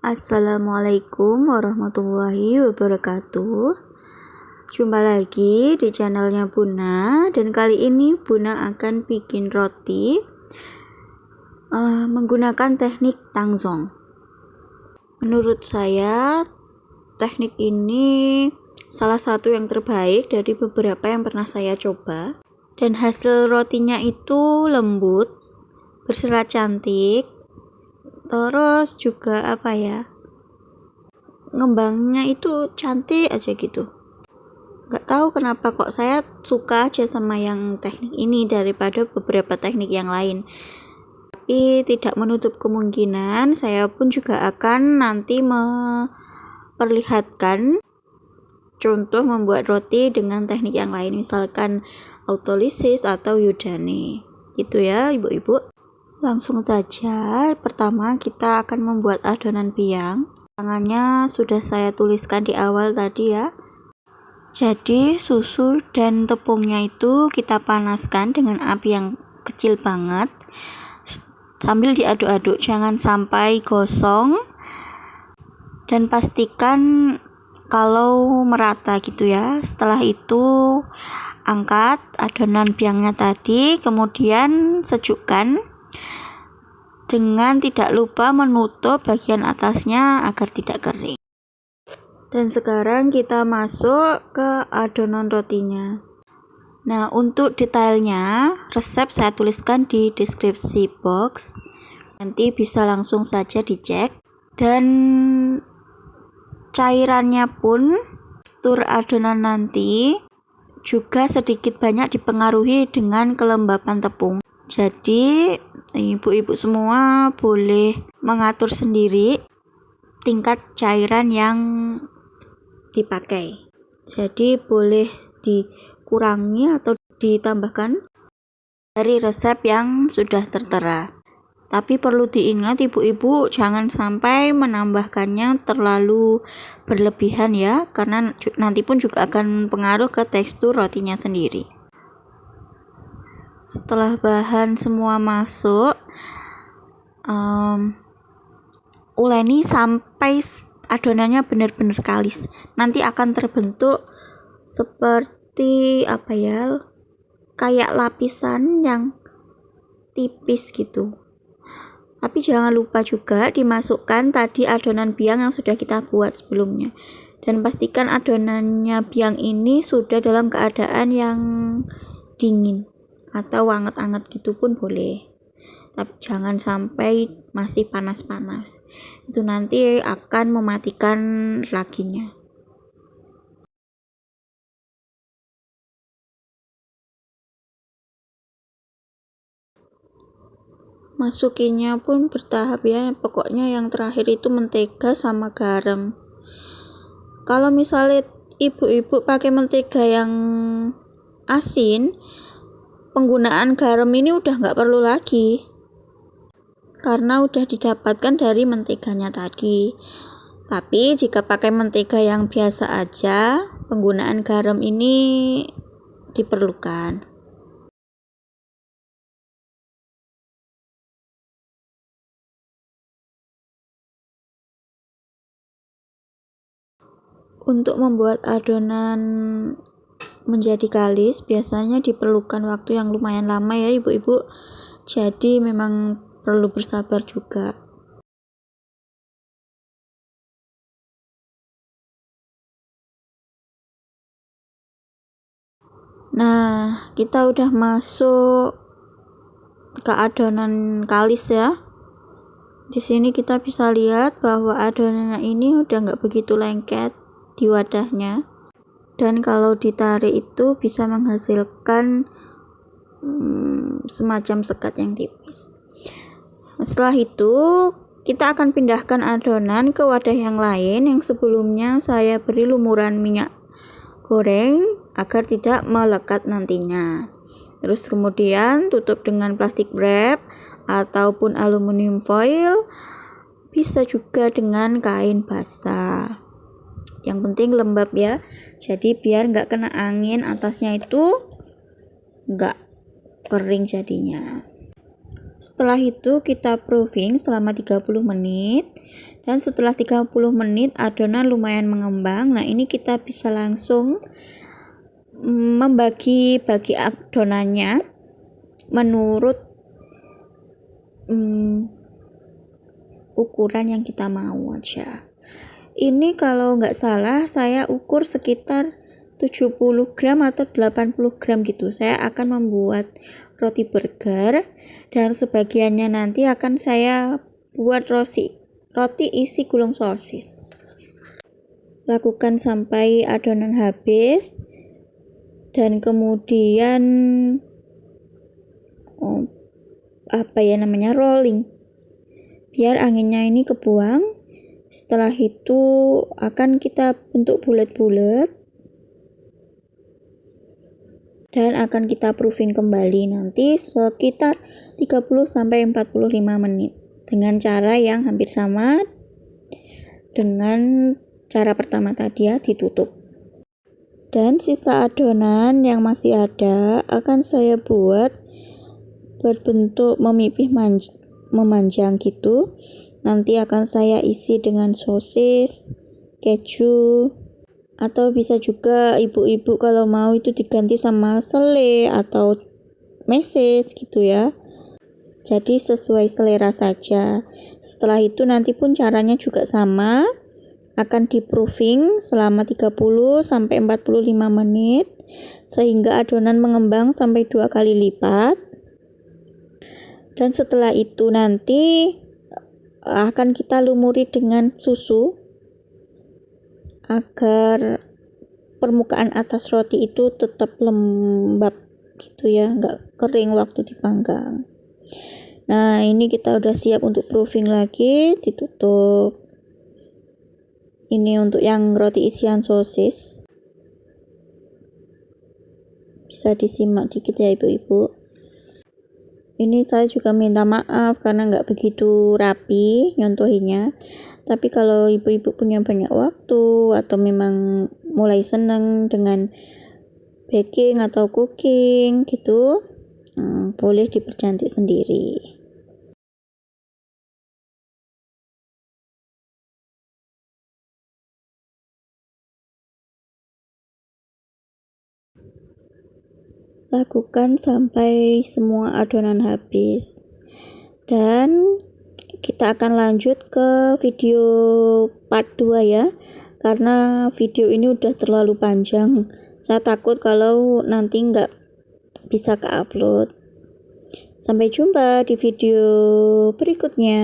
Assalamualaikum warahmatullahi wabarakatuh. Jumpa lagi di channelnya Buna, dan kali ini Buna akan bikin roti menggunakan teknik tangzong. Menurut saya teknik ini salah satu yang terbaik dari beberapa yang pernah saya coba, dan hasil rotinya itu lembut, berserat cantik. Terus juga ngembangnya itu cantik aja gitu. Gak tahu kenapa kok saya suka aja sama yang teknik ini daripada beberapa teknik yang lain. Tapi tidak menutup kemungkinan saya pun juga akan nanti memperlihatkan contoh membuat roti dengan teknik yang lain, misalkan autolysis atau Yudane. Gitu ya ibu-ibu. Langsung saja, pertama kita akan membuat adonan biang. Tangannya sudah saya tuliskan di awal tadi ya. Jadi susu dan tepungnya itu kita panaskan dengan api yang kecil banget, sambil diaduk-aduk, jangan sampai gosong, dan pastikan kalau merata gitu ya. Setelah itu angkat adonan biangnya tadi, kemudian sejukkan dengan tidak lupa menutup bagian atasnya agar tidak kering. Dan sekarang kita masuk ke adonan rotinya. Nah, untuk detailnya resep saya tuliskan di deskripsi box, nanti bisa langsung saja dicek. Dan cairannya pun, tekstur adonan nanti juga sedikit banyak dipengaruhi dengan kelembapan tepung. Jadi ibu-ibu semua boleh mengatur sendiri tingkat cairan yang dipakai. Jadi boleh dikurangi atau ditambahkan dari resep yang sudah tertera. Tapi perlu diingat ibu-ibu, jangan sampai menambahkannya terlalu berlebihan ya, karena nanti pun juga akan pengaruh ke tekstur rotinya sendiri. Setelah bahan semua masuk, uleni sampai adonannya benar-benar kalis. Nanti akan terbentuk seperti kayak lapisan yang tipis gitu. Tapi jangan lupa juga dimasukkan tadi adonan biang yang sudah kita buat sebelumnya, dan pastikan adonannya biang ini sudah dalam keadaan yang dingin atau anget-anget gitu pun boleh, tapi jangan sampai masih panas-panas, itu nanti akan mematikan raginya. Masukinnya pun bertahap ya, pokoknya yang terakhir itu mentega sama garam. Kalau misalnya ibu-ibu pakai mentega yang asin, penggunaan garam ini udah nggak perlu lagi, karena udah didapatkan dari menteganya tadi. Tapi jika pakai mentega yang biasa aja, penggunaan garam ini diperlukan. Untuk membuat adonan menjadi kalis biasanya diperlukan waktu yang lumayan lama ya ibu-ibu, jadi memang perlu bersabar juga. Nah, kita udah masuk ke adonan kalis ya. Di sini kita bisa lihat bahwa adonan ini udah nggak begitu lengket di wadahnya, dan kalau ditarik itu bisa menghasilkan semacam sekat yang tipis. Setelah itu kita akan pindahkan adonan ke wadah yang lain yang sebelumnya saya beri lumuran minyak goreng agar tidak melekat nantinya. Terus kemudian tutup dengan plastik wrap ataupun aluminium foil, bisa juga dengan kain basah. Yang penting lembab ya, jadi biar nggak kena angin atasnya itu nggak kering jadinya. Setelah itu kita proofing selama 30 menit Dan setelah 30 menit adonan lumayan mengembang. Nah, ini kita bisa langsung membagi-bagi adonannya menurut ukuran yang kita mau aja. Ini kalau nggak salah saya ukur sekitar 70 gram atau 80 gram gitu. Saya akan membuat roti burger dan sebagiannya nanti akan saya buat roti isi gulung sosis. Lakukan sampai adonan habis dan kemudian rolling biar anginnya ini kebuang. Setelah itu akan kita bentuk bulat-bulat dan akan kita proofing kembali nanti sekitar 30-45 menit dengan cara yang hampir sama dengan cara pertama tadi ya, ditutup. Dan sisa adonan yang masih ada akan saya buat berbentuk memipih memanjang gitu. Nanti akan saya isi dengan sosis, keju, atau bisa juga ibu-ibu kalau mau itu diganti sama sele atau meses gitu ya. Jadi sesuai selera saja. Setelah itu nanti pun caranya juga sama, akan di proofing selama 30-45 menit sehingga adonan mengembang sampai 2 kali lipat. Dan setelah itu nanti akan kita lumuri dengan susu agar permukaan atas roti itu tetap lembab gitu ya, nggak kering waktu dipanggang. Nah, ini kita udah siap untuk proofing lagi, ditutup. Ini untuk yang roti isian sosis. Bisa disimak dikit ya ibu-ibu. Ini saya juga minta maaf karena nggak begitu rapi nyontohinya. Tapi kalau ibu-ibu punya banyak waktu atau memang mulai seneng dengan baking atau cooking gitu, boleh dipercantik sendiri. Lakukan sampai semua adonan habis. Dan kita akan lanjut ke video part 2 ya, karena video ini udah terlalu panjang. Saya takut kalau nanti nggak bisa ke-upload. Sampai jumpa di video berikutnya.